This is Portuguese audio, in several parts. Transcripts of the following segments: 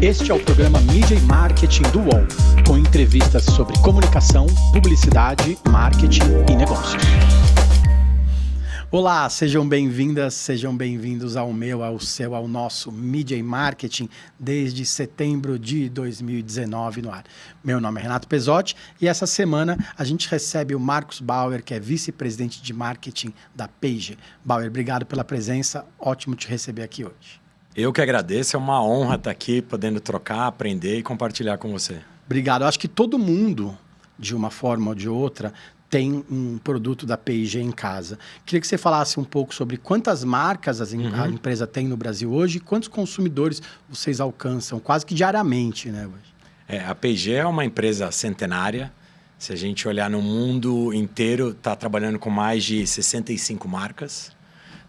Este é o programa Mídia e Marketing do UOL, com entrevistas sobre comunicação, publicidade, marketing e negócios. Olá, sejam bem-vindas, sejam bem-vindos ao meu, ao seu, ao nosso Mídia e Marketing desde setembro de 2019 no ar. Meu nome é Renato Pesotti e essa semana a gente recebe o Marcos Bauer, que é vice-presidente de marketing da P&G. Bauer, obrigado pela presença, ótimo te receber aqui hoje. Eu que agradeço, é uma honra estar aqui, podendo trocar, aprender e compartilhar com você. Obrigado, eu acho que todo mundo, de uma forma ou de outra, tem um produto da P&G em casa. Queria que você falasse um pouco sobre quantas marcas a empresa tem no Brasil hoje e quantos consumidores vocês alcançam quase que diariamente, né, hoje? A P&G é uma empresa centenária. Se a gente olhar no mundo inteiro, está trabalhando com mais de 65 marcas.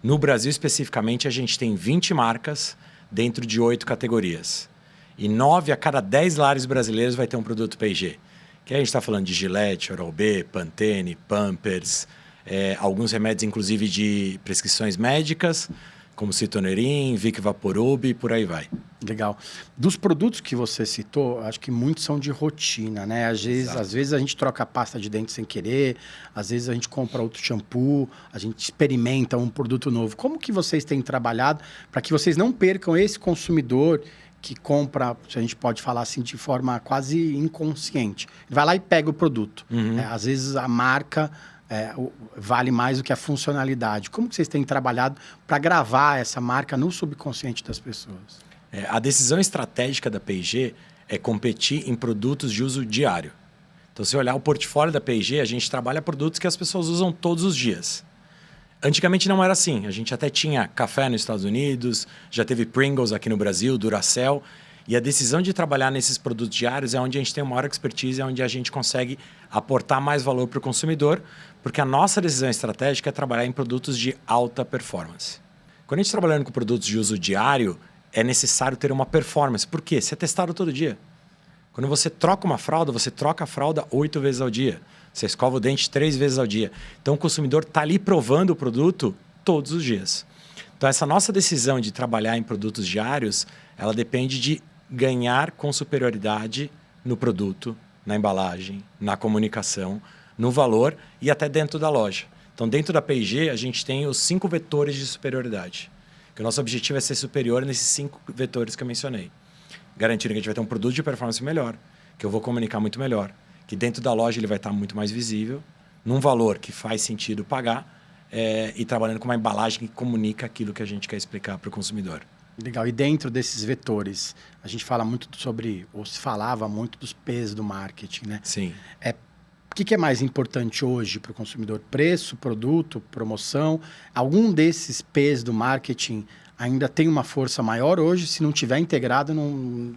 No Brasil, especificamente, a gente tem 20 marcas dentro de 8 categorias. E 9 a cada 10 lares brasileiros vai ter um produto P&G. Que a gente está falando de Gillette, Oral-B, Pantene, Pampers, alguns remédios, inclusive, de prescrições médicas, como Citonerin, Vic Vaporub e por aí vai. Legal. Dos produtos que você citou, acho que muitos são de rotina, né? Às vezes a gente troca a pasta de dente sem querer, às vezes a gente compra outro shampoo, a gente experimenta um produto novo. Como que vocês têm trabalhado para que vocês não percam esse consumidor que compra, se a gente pode falar assim, de forma quase inconsciente? Ele vai lá e pega o produto. Às vezes a marca vale mais do que a funcionalidade. Como que vocês têm trabalhado para gravar essa marca no subconsciente das pessoas? A decisão estratégica da P&G é competir em produtos de uso diário. Então, se olhar o portfólio da P&G, a gente trabalha produtos que as pessoas usam todos os dias. Antigamente não era assim. A gente até tinha café nos Estados Unidos, já teve Pringles aqui no Brasil, Duracell. E a decisão de trabalhar nesses produtos diários é onde a gente tem uma maior expertise, é onde a gente consegue aportar mais valor para o consumidor, porque a nossa decisão estratégica é trabalhar em produtos de alta performance. Quando a gente está trabalhando com produtos de uso diário, é necessário ter uma performance. Por quê? Você é testado todo dia. Quando você troca uma fralda, você troca a fralda 8 vezes ao dia. Você escova o dente 3 vezes ao dia. Então, o consumidor está ali provando o produto todos os dias. Então, essa nossa decisão de trabalhar em produtos diários, ela depende de ganhar com superioridade no produto, na embalagem, na comunicação, no valor e até dentro da loja. Então, dentro da P&G, a gente tem os 5 vetores de superioridade. Que o nosso objetivo é ser superior nesses 5 vetores que eu mencionei. Garantindo que a gente vai ter um produto de performance melhor, que eu vou comunicar muito melhor, que dentro da loja ele vai estar muito mais visível, num valor que faz sentido pagar e trabalhando com uma embalagem que comunica aquilo que a gente quer explicar para o consumidor. Legal. E dentro desses vetores, a gente fala muito sobre, ou se falava muito dos P's do marketing, né? Sim. O que é mais importante hoje para o consumidor? Preço, produto, promoção? Algum desses P's do marketing ainda tem uma força maior hoje? Se não tiver integrado,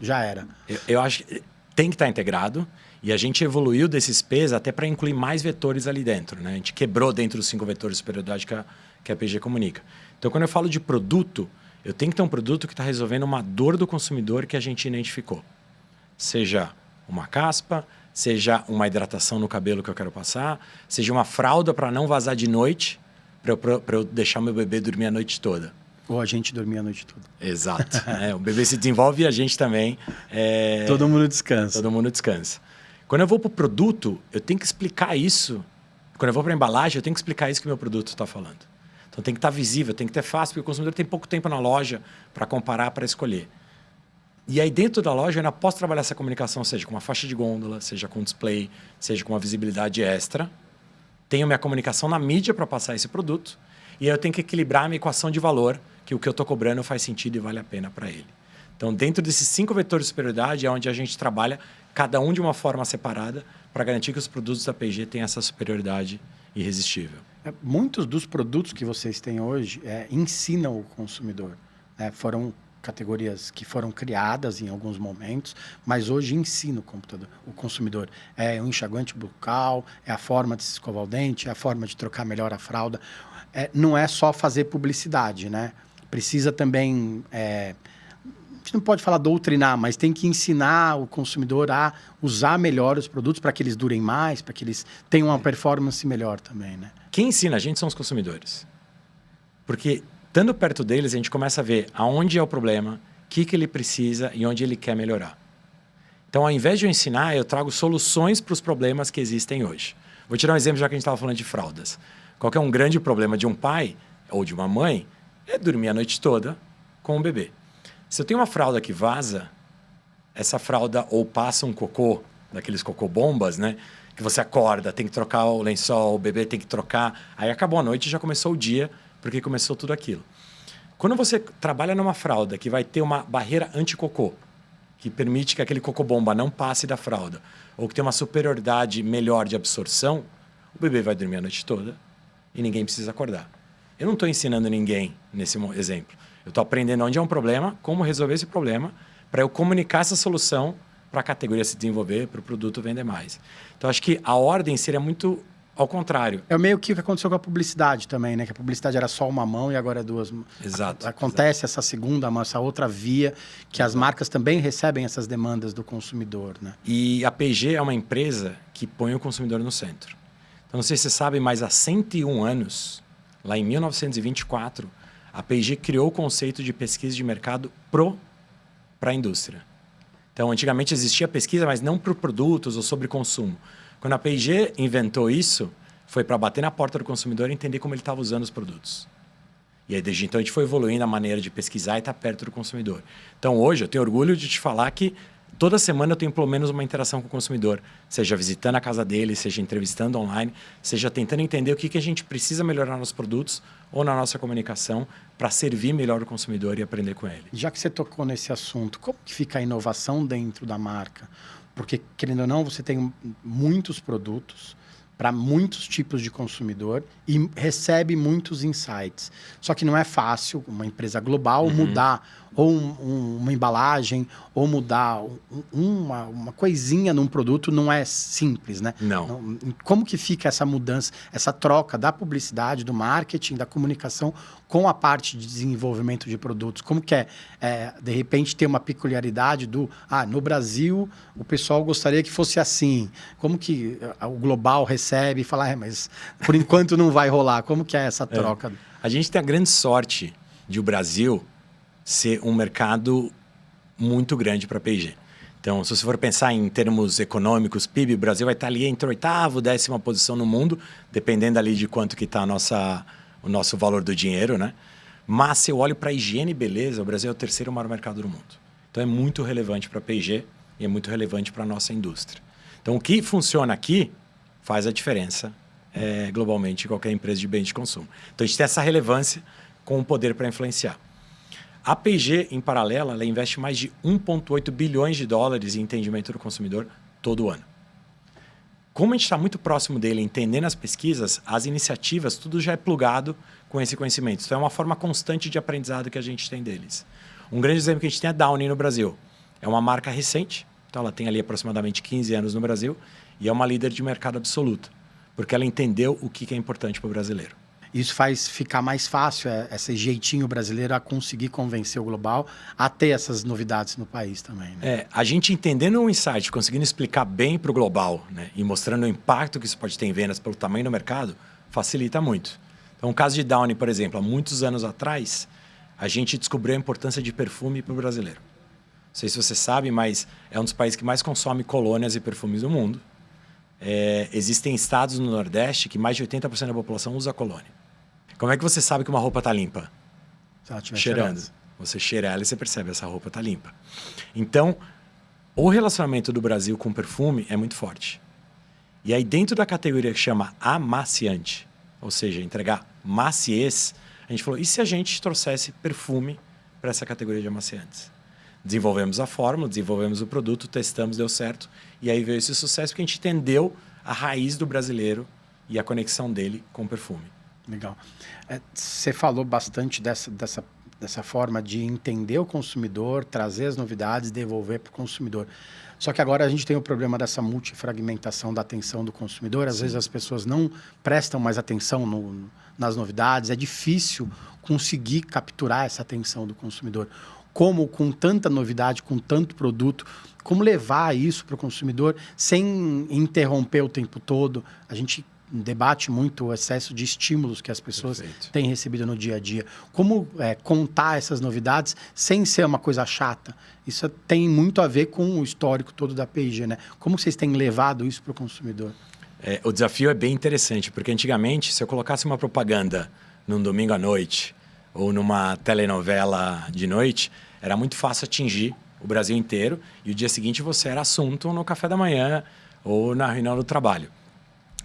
já era. Eu acho que tem que estar integrado e a gente evoluiu desses P's até para incluir mais vetores ali dentro, né? A gente quebrou dentro dos 5 vetores de superioridade que a P&G comunica. Então, quando eu falo de produto, eu tenho que ter um produto que está resolvendo uma dor do consumidor que a gente identificou. Seja uma caspa, seja uma hidratação no cabelo que eu quero passar, seja uma fralda para não vazar de noite, para eu deixar meu bebê dormir a noite toda. Ou a gente dormir a noite toda. Exato. O bebê se desenvolve e a gente também. Todo mundo descansa. Todo mundo descansa. Quando eu vou para o produto, eu tenho que explicar isso. Quando eu vou para a embalagem, eu tenho que explicar isso que o meu produto está falando. Então tem que estar visível, tem que ter fácil, porque o consumidor tem pouco tempo na loja para comparar, para escolher. E aí dentro da loja eu ainda posso trabalhar essa comunicação, seja com uma faixa de gôndola, seja com display, seja com uma visibilidade extra. Tenho minha comunicação na mídia para passar esse produto. E aí eu tenho que equilibrar a minha equação de valor, que o que eu estou cobrando faz sentido e vale a pena para ele. Então dentro desses 5 vetores de superioridade é onde a gente trabalha cada um de uma forma separada para garantir que os produtos da P&G tenham essa superioridade irresistível. Muitos dos produtos que vocês têm hoje ensinam o consumidor. Foram categorias que foram criadas em alguns momentos, mas hoje ensina o consumidor. É um enxaguante bucal, é a forma de se escovar o dente, é a forma de trocar melhor a fralda. Não é só fazer publicidade, né? Precisa também... a gente não pode falar doutrinar, mas tem que ensinar o consumidor a usar melhor os produtos para que eles durem mais, para que eles tenham uma performance melhor também, né? Quem ensina a gente são os consumidores. Porque, estando perto deles, a gente começa a ver aonde é o problema, que ele precisa e onde ele quer melhorar. Então, ao invés de eu ensinar, eu trago soluções para os problemas que existem hoje. Vou tirar um exemplo, já que a gente estava falando de fraldas. Qual que é um grande problema de um pai ou de uma mãe? É dormir a noite toda com o bebê. Se eu tenho uma fralda que vaza, essa fralda ou passa um cocô, daqueles cocô bombas, né? Que você acorda, tem que trocar o lençol, o bebê tem que trocar. Aí acabou a noite e já começou o dia, porque começou tudo aquilo. Quando você trabalha numa fralda que vai ter uma barreira anti-cocô, que permite que aquele cocô bomba não passe da fralda, ou que tem uma superioridade melhor de absorção, o bebê vai dormir a noite toda e ninguém precisa acordar. Eu não estou ensinando ninguém nesse exemplo. Eu estou aprendendo onde é um problema, como resolver esse problema, para eu comunicar essa solução para a categoria se desenvolver, para o produto vender mais. Então, acho que a ordem seria muito ao contrário. É meio que o que aconteceu com a publicidade também, né? Que a publicidade era só uma mão e agora é duas mãos. Exato. Acontece essa segunda mão, essa outra via, que as marcas também recebem essas demandas do consumidor, né? E a P&G é uma empresa que põe o consumidor no centro. Então, não sei se você sabe, mas há 101 anos, lá em 1924, a P&G criou o conceito de pesquisa de mercado para a indústria. Então, antigamente existia pesquisa, mas não por produtos ou sobre consumo. Quando a P&G inventou isso, foi para bater na porta do consumidor e entender como ele estava usando os produtos. E aí, desde então, a gente foi evoluindo a maneira de pesquisar e estar perto do consumidor. Então, hoje, eu tenho orgulho de te falar que toda semana eu tenho pelo menos uma interação com o consumidor, seja visitando a casa dele, seja entrevistando online, seja tentando entender o que a gente precisa melhorar nos produtos ou na nossa comunicação para servir melhor o consumidor e aprender com ele. Já que você tocou nesse assunto, como que fica a inovação dentro da marca? Porque, querendo ou não, você tem muitos produtos para muitos tipos de consumidor e recebe muitos insights. Só que não é fácil uma empresa global mudar ou uma embalagem ou mudar uma coisinha num produto, não é simples, né? Não. Como que fica essa mudança, essa troca da publicidade, do marketing, da comunicação com a parte de desenvolvimento de produtos? Como que de repente, ter uma peculiaridade no Brasil, o pessoal gostaria que fosse assim. Como que o global recebe e fala, mas por enquanto não vai rolar. Como que é essa troca? A gente tem a grande sorte de o Brasil ser um mercado muito grande para a P&G. Então, se você for pensar em termos econômicos, PIB, o Brasil vai estar ali entre 8ª, 10ª posição no mundo, dependendo ali de quanto que está o nosso valor do dinheiro, né? Mas se eu olho para higiene e beleza, o Brasil é o 3º maior mercado do mundo. Então, é muito relevante para a P&G e é muito relevante para a nossa indústria. Então, o que funciona aqui faz a diferença globalmente em qualquer empresa de bens de consumo. Então, a gente tem essa relevância com o poder para influenciar. A P&G, em paralelo, ela investe mais de 1,8 bilhões de dólares em entendimento do consumidor todo ano. Como a gente está muito próximo dele, entendendo as pesquisas, as iniciativas, tudo já é plugado com esse conhecimento. Então, é uma forma constante de aprendizado que a gente tem deles. Um grande exemplo que a gente tem é a Downy no Brasil. É uma marca recente, então ela tem ali aproximadamente 15 anos no Brasil e é uma líder de mercado absoluta, porque ela entendeu o que é importante para o brasileiro. Isso faz ficar mais fácil, esse jeitinho brasileiro a conseguir convencer o global a ter essas novidades no país também. Né? A gente entendendo o insight, conseguindo explicar bem para o global, né, e mostrando o impacto que isso pode ter em vendas pelo tamanho do mercado, facilita muito. Então, o caso de Downy, por exemplo, há muitos anos atrás, a gente descobriu a importância de perfume para o brasileiro. Não sei se você sabe, mas é um dos países que mais consome colônias e perfumes do mundo. Existem estados no Nordeste que mais de 80% da população usa colônia. Como é que você sabe que uma roupa está limpa? Se ela estiver cheirando. Você cheira ela e você percebe, essa roupa está limpa. Então, o relacionamento do Brasil com perfume é muito forte. E aí, dentro da categoria que chama amaciante, ou seja, entregar maciez, a gente falou, e se a gente trouxesse perfume para essa categoria de amaciantes? Desenvolvemos a fórmula, desenvolvemos o produto, testamos, deu certo. E aí veio esse sucesso porque a gente entendeu a raiz do brasileiro e a conexão dele com o perfume. Legal. Você falou bastante dessa forma de entender o consumidor, trazer as novidades, devolver para o consumidor. Só que agora a gente tem o problema dessa multifragmentação da atenção do consumidor. Às vezes as pessoas não prestam mais atenção nas novidades. É difícil conseguir capturar essa atenção do consumidor. Como, com tanta novidade, com tanto produto, como levar isso para o consumidor sem interromper o tempo todo? A gente debate muito o excesso de estímulos que as pessoas Perfeito. têm recebido no dia a dia. Como contar essas novidades sem ser uma coisa chata? Isso tem muito a ver com o histórico todo da P&G, né? Como vocês têm levado isso para o consumidor? O desafio é bem interessante, porque antigamente, se eu colocasse uma propaganda num domingo à noite ou numa telenovela de noite, era muito fácil atingir o Brasil inteiro e o dia seguinte você era assunto no café da manhã ou na reunião do trabalho.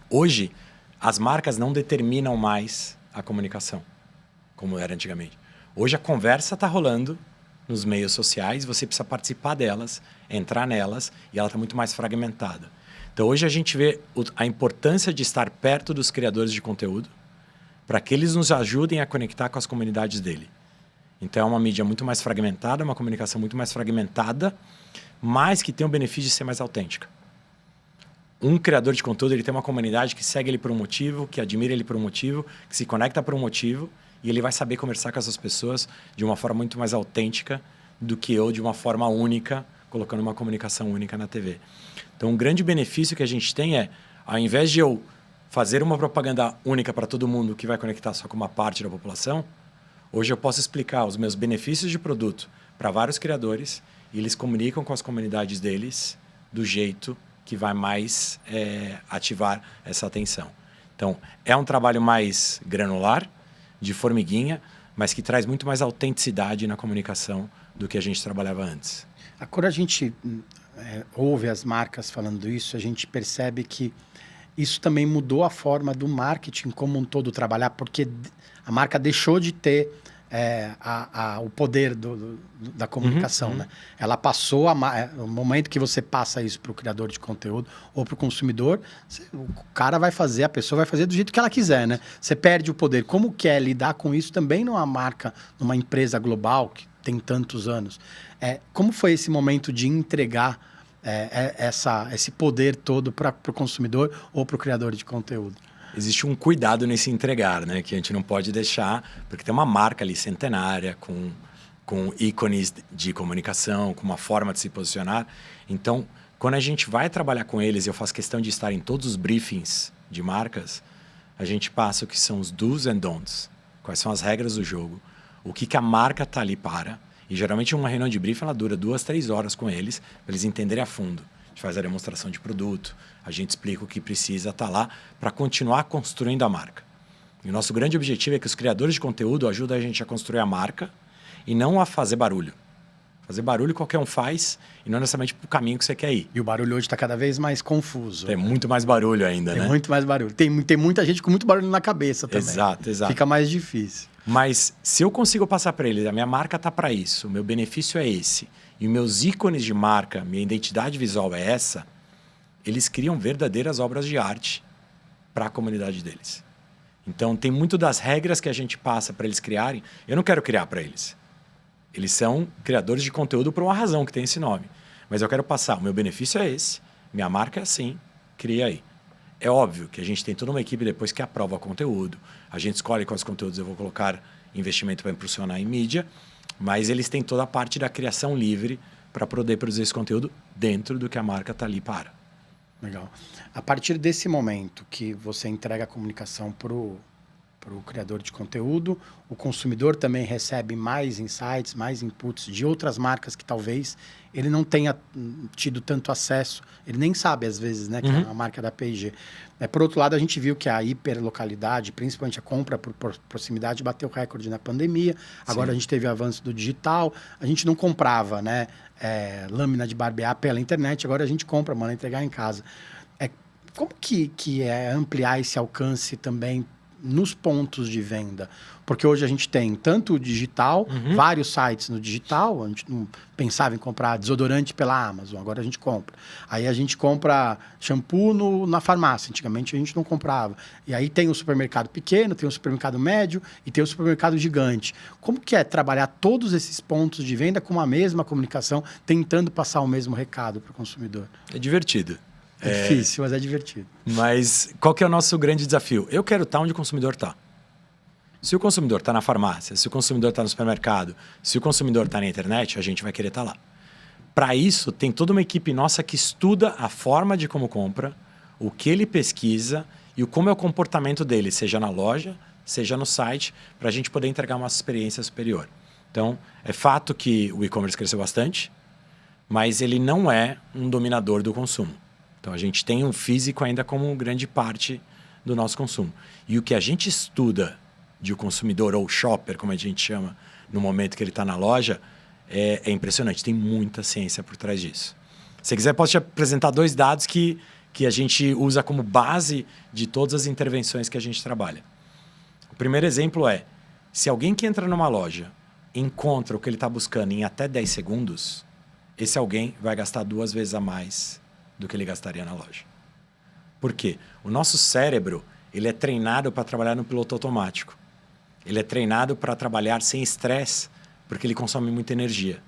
Hoje, as marcas não determinam mais a comunicação, como era antigamente. Hoje a conversa está rolando nos meios sociais, você precisa participar delas, entrar nelas e ela está muito mais fragmentada. Então hoje a gente vê a importância de estar perto dos criadores de conteúdo para que eles nos ajudem a conectar com as comunidades dele. Então é uma mídia muito mais fragmentada, uma comunicação muito mais fragmentada, mas que tem o benefício de ser mais autêntica. Um criador de conteúdo, ele tem uma comunidade que segue ele por um motivo, que admira ele por um motivo, que se conecta por um motivo, e ele vai saber conversar com essas pessoas de uma forma muito mais autêntica do que eu de uma forma única, colocando uma comunicação única na TV. Então, um grande benefício que a gente tem é, ao invés de eu fazer uma propaganda única para todo mundo que vai conectar só com uma parte da população, hoje eu posso explicar os meus benefícios de produto para vários criadores e eles comunicam com as comunidades deles do jeito que vai mais ativar essa atenção. Então, é um trabalho mais granular, de formiguinha, mas que traz muito mais autenticidade na comunicação do que a gente trabalhava antes. Quando a gente ouve as marcas falando isso, a gente percebe que isso também mudou a forma do marketing como um todo trabalhar, porque a marca deixou de ter o poder da comunicação. Né? Ela passou, o momento que você passa isso para o criador de conteúdo ou para o consumidor, o cara vai fazer, a pessoa vai fazer do jeito que ela quiser. Né? Você perde o poder. Como que é lidar com isso também numa marca, numa empresa global que tem tantos anos? Como foi esse momento de entregar esse poder todo para o consumidor ou para o criador de conteúdo? Existe um cuidado nesse entregar, né? Que a gente não pode deixar, porque tem uma marca ali centenária, com ícones de comunicação, com uma forma de se posicionar. Então, quando a gente vai trabalhar com eles, eu faço questão de estar em todos os briefings de marcas, a gente passa o que são os do's and don'ts, quais são as regras do jogo, o que a marca está ali para. E geralmente uma reunião de briefing ela dura 2, 3 horas com eles, para eles entenderem a fundo. A gente faz a demonstração de produto, a gente explica o que precisa estar lá para continuar construindo a marca. E o nosso grande objetivo é que os criadores de conteúdo ajudem a gente a construir a marca e não a fazer barulho. Fazer barulho qualquer um faz e não necessariamente para o caminho que você quer ir. E o barulho hoje está cada vez mais confuso. Tem muito mais barulho ainda, né? Tem muito mais barulho. Tem muita gente com muito barulho na cabeça também. Exato. Fica mais difícil. Mas se eu consigo passar para eles, a minha marca está para isso, o meu benefício é esse, e os meus ícones de marca, minha identidade visual é essa, eles criam verdadeiras obras de arte para a comunidade deles. Então, tem muito das regras que a gente passa para eles criarem. Eu não quero criar para eles. Eles são criadores de conteúdo por uma razão que tem esse nome. Mas eu quero passar, o meu benefício é esse, minha marca é assim, cria aí. É óbvio que a gente tem toda uma equipe depois que aprova o conteúdo. A gente escolhe quais conteúdos eu vou colocar investimento para impulsionar em mídia, mas eles têm toda a parte da criação livre para poder produzir esse conteúdo dentro do que a marca está ali para. Legal. A partir desse momento que você entrega a comunicação para o criador de conteúdo, o consumidor também recebe mais insights, mais inputs de outras marcas que talvez ele não tenha tido tanto acesso, ele nem sabe às vezes, né, que é a marca da P&G. Por outro lado, a gente viu que a hiperlocalidade, principalmente a compra por proximidade, bateu recorde na pandemia. Agora Sim. a gente teve o avanço do digital, a gente não comprava, né, lâmina de barbear pela internet, agora a gente compra, manda entregar em casa. Como que é ampliar esse alcance também nos pontos de venda? Porque hoje a gente tem tanto o digital, vários sites no digital, a gente não pensava em comprar desodorante pela Amazon, agora a gente compra. Aí a gente compra shampoo na farmácia, antigamente a gente não comprava. E aí tem o supermercado pequeno, tem o supermercado médio e tem o supermercado gigante. Como que é trabalhar todos esses pontos de venda com a mesma comunicação, tentando passar o mesmo recado para o consumidor? É divertido. É difícil, mas é divertido. Mas qual que é o nosso grande desafio? Eu quero estar onde o consumidor está. Se o consumidor está na farmácia, se o consumidor está no supermercado, se o consumidor está na internet, a gente vai querer estar lá. Para isso, tem toda uma equipe nossa que estuda a forma de como compra, o que ele pesquisa e como é o comportamento dele, seja na loja, seja no site, para a gente poder entregar uma experiência superior. Então, é fato que o e-commerce cresceu bastante, mas ele não é um dominador do consumo. Então, a gente tem o físico ainda como grande parte do nosso consumo. E o que a gente estuda de o consumidor, ou shopper, como a gente chama, no momento que ele está na loja, é impressionante. Tem muita ciência por trás disso. Se quiser, posso te apresentar 2 dados que a gente usa como base de todas as intervenções que a gente trabalha. O primeiro exemplo é, se alguém que entra numa loja encontra o que ele está buscando em até 10 segundos, esse alguém vai gastar 2 vezes a mais do que ele gastaria na loja. Por quê? O nosso cérebro, ele é treinado para trabalhar no piloto automático. Ele é treinado para trabalhar sem estresse, porque ele consome muita energia.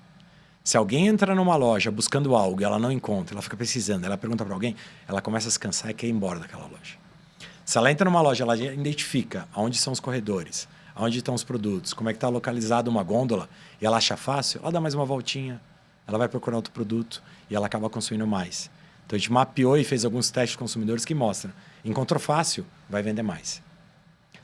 Se alguém entra numa loja buscando algo e ela não encontra, ela fica precisando, ela pergunta para alguém, ela começa a se cansar e quer ir embora daquela loja. Se ela entra numa loja, ela identifica onde são os corredores, onde estão os produtos, como é que está localizada uma gôndola, e ela acha fácil, ela dá mais uma voltinha, ela vai procurar outro produto e ela acaba consumindo mais. Então a gente mapeou e fez alguns testes de consumidores que mostram, encontrou fácil, vai vender mais.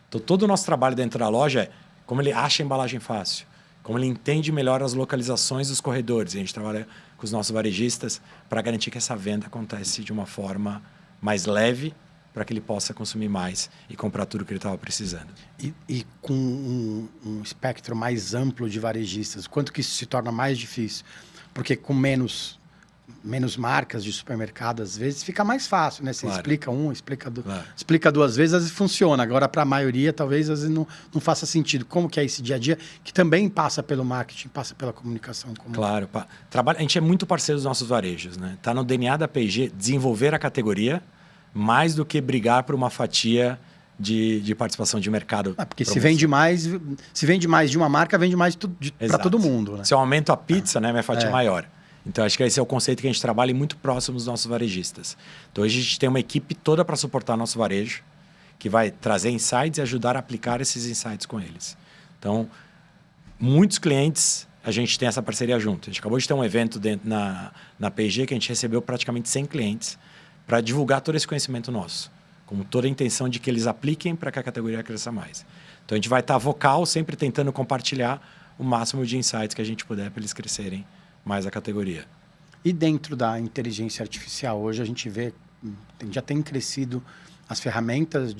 Então todo o nosso trabalho dentro da loja é como ele acha a embalagem fácil, como ele entende melhor as localizações dos corredores. E a gente trabalha com os nossos varejistas para garantir que essa venda acontece de uma forma mais leve, para que ele possa consumir mais e comprar tudo que ele estava precisando. E com um espectro mais amplo de varejistas, quanto que isso se torna mais difícil? Porque com menos marcas de supermercado, às vezes, fica mais fácil, né? Você explica explica 2 vezes, às vezes funciona. Agora, para a maioria, talvez às vezes não faça sentido. Como que é esse dia a dia, que também passa pelo marketing, passa pela comunicação comum? Claro. A gente é muito parceiro dos nossos varejos, né? Está no DNA da P&G desenvolver a categoria mais do que brigar por uma fatia de participação de mercado. Porque se vende mais de uma marca, vende mais para todo mundo. Né? Se eu aumento a pizza, né, minha fatia é maior. Então, acho que esse é o conceito que a gente trabalha e muito próximo dos nossos varejistas. Então, hoje a gente tem uma equipe toda para suportar nosso varejo, que vai trazer insights e ajudar a aplicar esses insights com eles. Então, muitos clientes, a gente tem essa parceria junto. A gente acabou de ter um evento na P&G que a gente recebeu praticamente 100 clientes para divulgar todo esse conhecimento nosso, com toda a intenção de que eles apliquem para que a categoria cresça mais. Então, a gente vai estar vocal, sempre tentando compartilhar o máximo de insights que a gente puder para eles crescerem mais a categoria. E dentro da inteligência artificial, hoje a gente vê, já tem crescido as ferramentas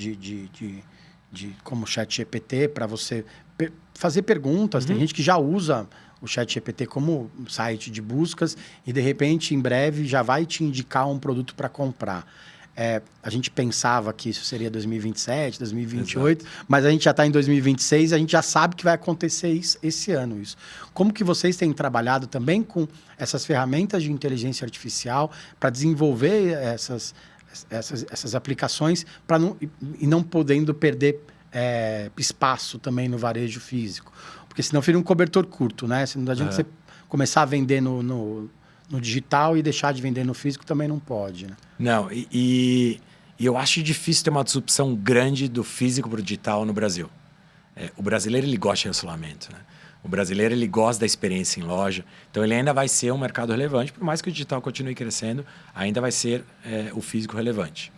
como o ChatGPT para você fazer perguntas. Tem gente que já usa o ChatGPT como site de buscas e, de repente, em breve, já vai te indicar um produto para comprar. A gente pensava que isso seria 2027, 2028, exato, mas a gente já está em 2026 e a gente já sabe que vai acontecer esse ano. Como que vocês têm trabalhado também com essas ferramentas de inteligência artificial para desenvolver essas aplicações e não podendo perder espaço também no varejo físico? Porque senão fica um cobertor curto, né? Não adianta você começar a vender no digital e deixar de vender no físico, também não pode, né? Não, e eu acho difícil ter uma disrupção grande do físico para o digital no Brasil. O brasileiro, ele gosta de relacionamento, né? O brasileiro, ele gosta da experiência em loja. Então, ele ainda vai ser um mercado relevante, por mais que o digital continue crescendo, ainda vai ser o físico relevante.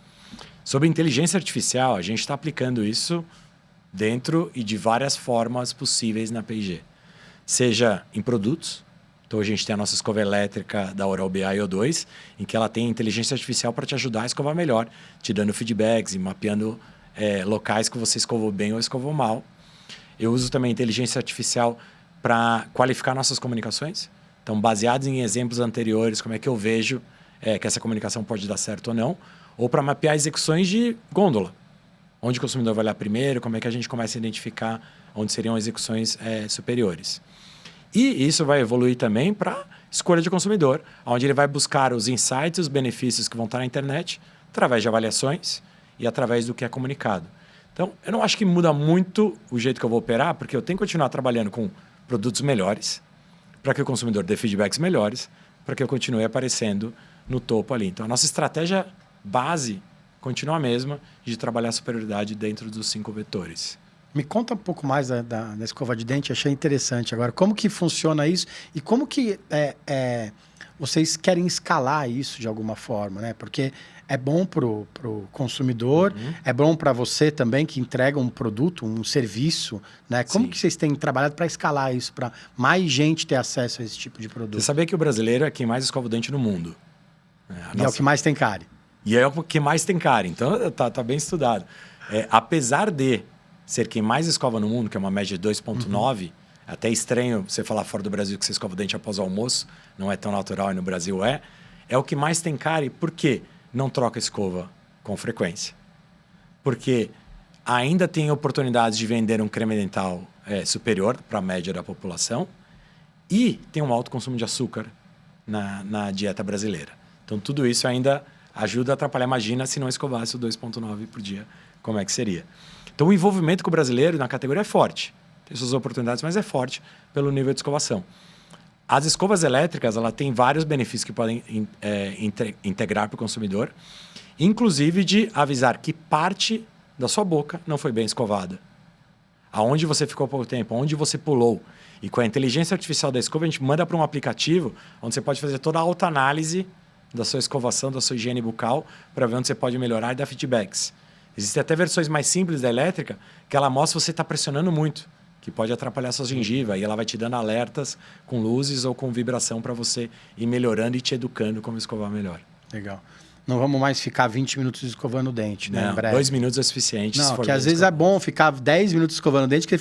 Sobre inteligência artificial, a gente está aplicando isso dentro e de várias formas possíveis na P&G. Seja em produtos. Então, a gente tem a nossa escova elétrica da Oral-B IO2, em que ela tem inteligência artificial para te ajudar a escovar melhor, te dando feedbacks e mapeando locais que você escovou bem ou escovou mal. Eu uso também inteligência artificial para qualificar nossas comunicações. Então, baseados em exemplos anteriores, como é que eu vejo que essa comunicação pode dar certo ou não. Ou para mapear execuções de gôndola. Onde o consumidor vai olhar primeiro, como é que a gente começa a identificar onde seriam execuções superiores. E isso vai evoluir também para escolha de consumidor, onde ele vai buscar os insights e os benefícios que vão estar na internet, através de avaliações e através do que é comunicado. Então, eu não acho que muda muito o jeito que eu vou operar, porque eu tenho que continuar trabalhando com produtos melhores, para que o consumidor dê feedbacks melhores, para que eu continue aparecendo no topo ali. Então, a nossa estratégia base continua a mesma, de trabalhar a superioridade dentro dos 5 vetores. Me conta um pouco mais da escova de dente, achei interessante. Agora, como que funciona isso e como que vocês querem escalar isso de alguma forma, né? Porque é bom pro consumidor, é bom para você também que entrega um produto, um serviço, né? Como Sim. que vocês têm trabalhado para escalar isso, para mais gente ter acesso a esse tipo de produto? Você sabia que o brasileiro é quem mais escova o dente no mundo? E é o que mais tem cárie. E é o que mais tem cárie, então tá bem estudado. Apesar de ser quem mais escova no mundo, que é uma média de 2,9, até estranho você falar fora do Brasil que você escova o dente após o almoço, não é tão natural e no Brasil é o que mais tem cárie. Por quê? Não troca escova com frequência. Porque ainda tem oportunidades de vender um creme dental superior para a média da população e tem um alto consumo de açúcar na dieta brasileira. Então, tudo isso ainda ajuda a atrapalhar. Imagina se não escovasse o 2,9 por dia, como é que seria? Então, o envolvimento com o brasileiro na categoria é forte. Tem suas oportunidades, mas é forte pelo nível de escovação. As escovas elétricas, ela tem vários benefícios que podem integrar para o consumidor, inclusive de avisar que parte da sua boca não foi bem escovada. Aonde você ficou pouco tempo, onde você pulou. E com a inteligência artificial da escova, a gente manda para um aplicativo onde você pode fazer toda a autoanálise da sua escovação, da sua higiene bucal, para ver onde você pode melhorar e dar feedbacks. Existem até versões mais simples da elétrica que ela mostra se você está pressionando muito, que pode atrapalhar sua gengiva, e ela vai te dando alertas com luzes ou com vibração para você ir melhorando e te educando como escovar melhor. Legal. Não vamos mais ficar 20 minutos escovando o dente, né? Não, em breve. 2 minutos é suficiente. Não, que às vezes é bom ficar 10 minutos escovando o dente, que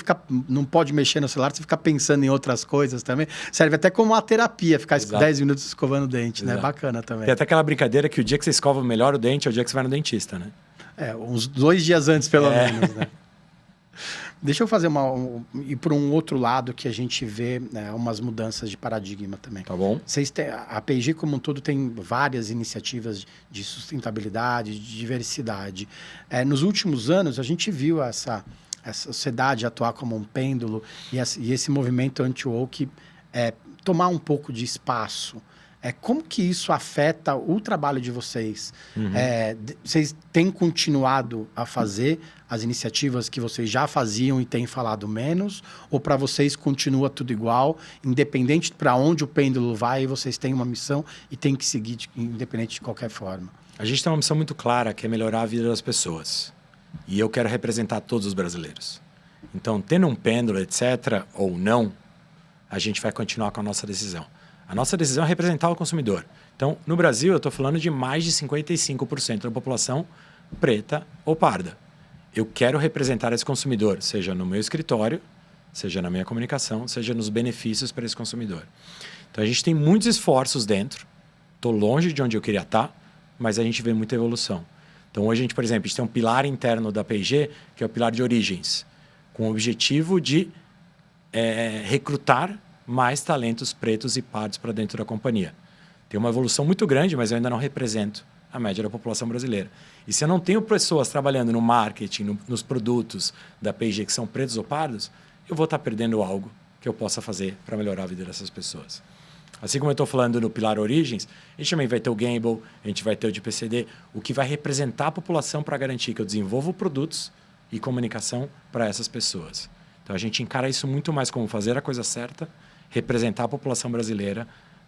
não pode mexer no celular, você fica pensando em outras coisas também. Serve até como uma terapia, ficar 10 minutos escovando o dente, né? Bacana também. Tem até aquela brincadeira que o dia que você escova melhor o dente é o dia que você vai no dentista, né? Uns 2 dias antes, pelo menos, né? Deixa eu fazer ir para um outro lado que a gente vê, né, umas mudanças de paradigma também. Tá bom. A P&G como um todo tem várias iniciativas de sustentabilidade, de diversidade. Nos últimos anos, a gente viu essa sociedade atuar como um pêndulo e esse movimento anti-woke tomar um pouco de espaço. Como que isso afeta o trabalho de vocês? Vocês têm continuado a fazer as iniciativas que vocês já faziam e têm falado menos? Ou para vocês continua tudo igual, independente para onde o pêndulo vai, vocês têm uma missão e têm que seguir independente de qualquer forma? A gente tem uma missão muito clara, que é melhorar a vida das pessoas. E eu quero representar todos os brasileiros. Então, tendo um pêndulo, etc., ou não, a gente vai continuar com a nossa decisão. A nossa decisão é representar o consumidor. Então, no Brasil, eu estou falando de mais de 55% da população preta ou parda. Eu quero representar esse consumidor, seja no meu escritório, seja na minha comunicação, seja nos benefícios para esse consumidor. Então, a gente tem muitos esforços dentro. Estou longe de onde eu queria estar, mas a gente vê muita evolução. Então, hoje, a gente, por exemplo, a gente tem um pilar interno da P&G, que é o pilar de origens, com o objetivo de recrutar mais talentos pretos e pardos para dentro da companhia. Tem uma evolução muito grande, mas eu ainda não represento a média da população brasileira. E se eu não tenho pessoas trabalhando no marketing, nos produtos da P&G que são pretos ou pardos, eu vou estar perdendo algo que eu possa fazer para melhorar a vida dessas pessoas. Assim como eu estou falando no pilar Origens, a gente também vai ter o Gamble, a gente vai ter o de PCD, o que vai representar a população para garantir que eu desenvolvo produtos e comunicação para essas pessoas. Então, a gente encara isso muito mais como fazer a coisa certa, representar a população brasileira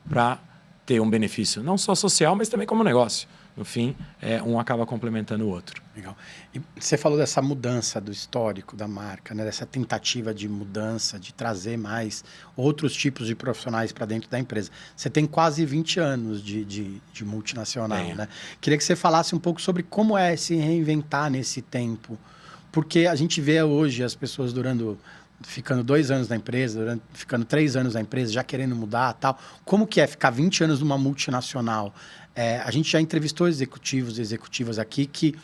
para ter um benefício não só social, mas também como negócio. No fim, um acaba complementando o outro. Legal. E você falou dessa mudança do histórico da marca, né? Dessa tentativa de mudança, de trazer mais outros tipos de profissionais para dentro da empresa. Você tem quase 20 anos de multinacional, né? Queria que você falasse um pouco sobre como é se reinventar nesse tempo. Porque a gente vê hoje as pessoas ficando 2 anos na empresa, ficando 3 anos na empresa, já querendo mudar e tal. Como que é ficar 20 anos numa multinacional? A gente já entrevistou executivos e executivas aqui que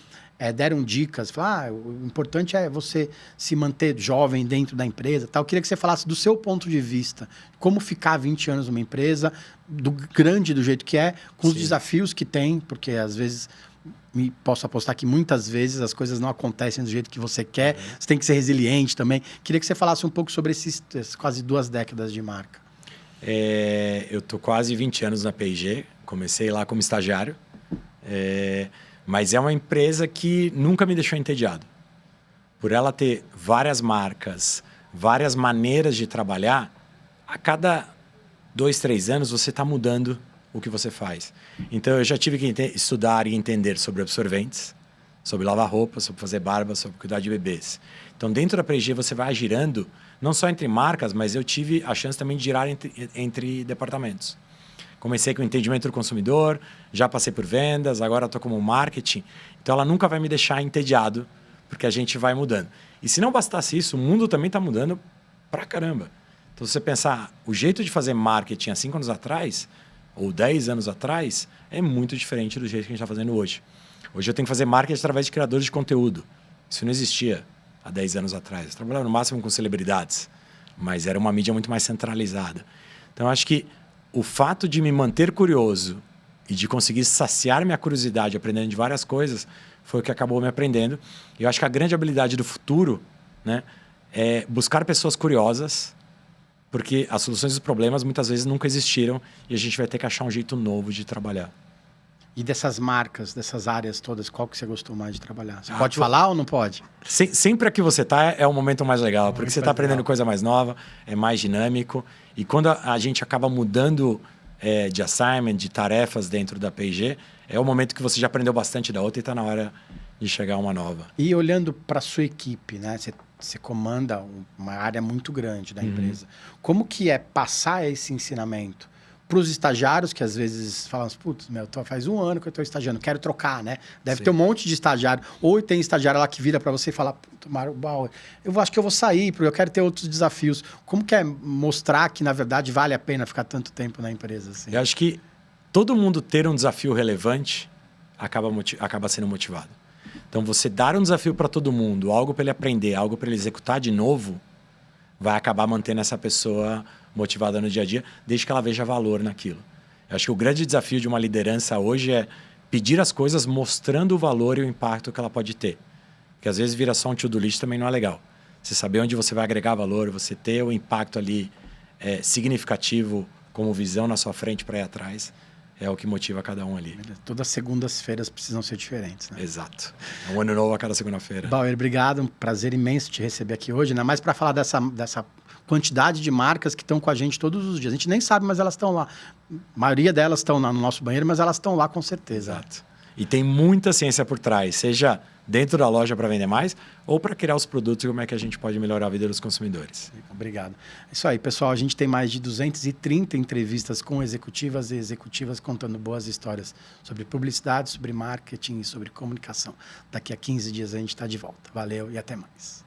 deram dicas. Falaram, o importante é você se manter jovem dentro da empresa. Tal. Eu queria que você falasse do seu ponto de vista. Como ficar 20 anos numa empresa, do jeito que é, com os desafios que tem, porque às vezes... Posso apostar que muitas vezes as coisas não acontecem do jeito que você quer. Você tem que ser resiliente também. Queria que você falasse um pouco sobre esses quase 2 décadas de marca. Eu estou quase 20 anos na P&G. Comecei lá como estagiário. Mas é uma empresa que nunca me deixou entediado. Por ela ter várias marcas, várias maneiras de trabalhar, a cada 2, 3 anos você está mudando o que você faz. Então, eu já tive que estudar e entender sobre absorventes, sobre lavar roupa, sobre fazer barba, sobre cuidar de bebês. Então, dentro da P&G, você vai girando, não só entre marcas, mas eu tive a chance também de girar entre departamentos. Comecei com o entendimento do consumidor, já passei por vendas, agora estou como marketing. Então, ela nunca vai me deixar entediado, porque a gente vai mudando. E se não bastasse isso, o mundo também está mudando pra caramba. Então, se você pensar, o jeito de fazer marketing há 5 anos atrás, ou 10 anos atrás, é muito diferente do jeito que a gente está fazendo hoje. Hoje eu tenho que fazer marketing através de criadores de conteúdo. Isso não existia há 10 anos atrás. Eu trabalhava no máximo com celebridades, mas era uma mídia muito mais centralizada. Então, eu acho que o fato de me manter curioso e de conseguir saciar minha curiosidade aprendendo de várias coisas foi o que acabou me aprendendo. E eu acho que a grande habilidade do futuro, né, é buscar pessoas curiosas, porque as soluções dos problemas muitas vezes nunca existiram e a gente vai ter que achar um jeito novo de trabalhar. E dessas marcas, dessas áreas todas, qual que você gostou mais de trabalhar? Você pode falar ou não pode? Sempre que você está é o momento mais legal, porque você está aprendendo coisa mais nova, é mais dinâmico. E quando a gente acaba mudando de assignment, de tarefas dentro da P&G, é o momento que você já aprendeu bastante da outra e está na hora de chegar a uma nova. E olhando para a sua equipe, né? Você comanda uma área muito grande da empresa. Como que é passar esse ensinamento para os estagiários, que às vezes falam assim, putz, faz 1 ano que eu estou estagiando, quero trocar, né? Deve ter um monte de estagiário. Ou tem estagiário lá que vira para você e fala, puta, Mário Bauer, eu acho que eu vou sair, porque eu quero ter outros desafios. Como que é mostrar que, na verdade, vale a pena ficar tanto tempo na empresa? Assim? Eu acho que todo mundo ter um desafio relevante acaba sendo motivado. Então, você dar um desafio para todo mundo, algo para ele aprender, algo para ele executar de novo, vai acabar mantendo essa pessoa motivada no dia a dia, desde que ela veja valor naquilo. Eu acho que o grande desafio de uma liderança hoje é pedir as coisas mostrando o valor e o impacto que ela pode ter. Porque às vezes vira só um to-do list também não é legal. Você saber onde você vai agregar valor, você ter o impacto ali significativo como visão na sua frente para ir atrás, é o que motiva cada um ali. Todas as segundas-feiras precisam ser diferentes, né? Exato. É um ano novo a cada segunda-feira. Bauer, obrigado. Um prazer imenso te receber aqui hoje, ainda mais para falar dessa quantidade de marcas que estão com a gente todos os dias. A gente nem sabe, mas elas estão lá. A maioria delas estão no nosso banheiro, mas elas estão lá com certeza. Exato. E tem muita ciência por trás, seja dentro da loja para vender mais ou para criar os produtos e como é que a gente pode melhorar a vida dos consumidores. Obrigado. É isso aí, pessoal. A gente tem mais de 230 entrevistas com executivas e executivas contando boas histórias sobre publicidade, sobre marketing e sobre comunicação. Daqui a 15 dias a gente está de volta. Valeu e até mais.